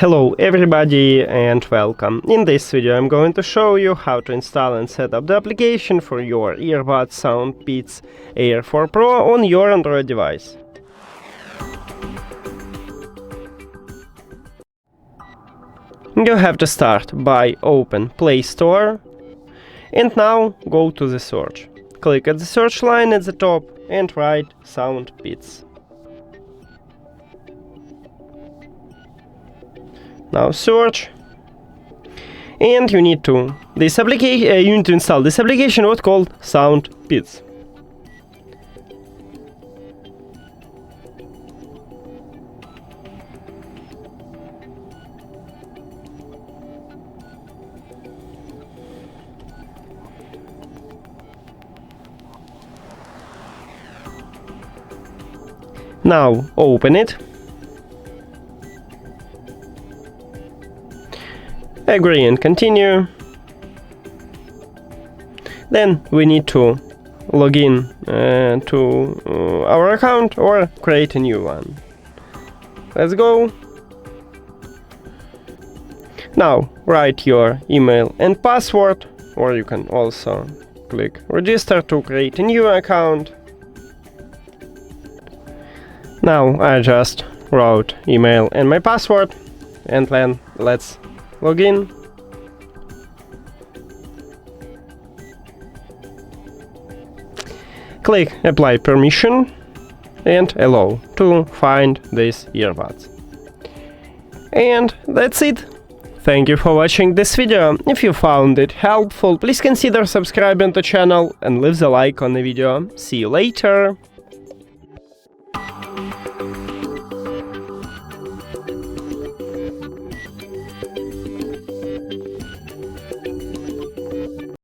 Hello everybody and welcome. In this video I'm going to show you how to install and set up the application for your earbuds SOUNDPEATS AIR 4 Pro on your Android device. You have to start by open Play Store and now go to the search. Click at the search line at the top and write SOUNDPEATS. Now search, and you need to install this application what's called SOUNDPEATS. Now open it. Agree and continue. Then we need to log in to our account or create a new one. Let's go. Now write your email and password, or you can also click register to create a new account. Now I just wrote email and my password, and then let's log in. Click apply permission and allow to find these earbuds. And that's it. Thank you for watching this video. If you found it helpful, please consider subscribing to the channel and leave the like on the video. See you later.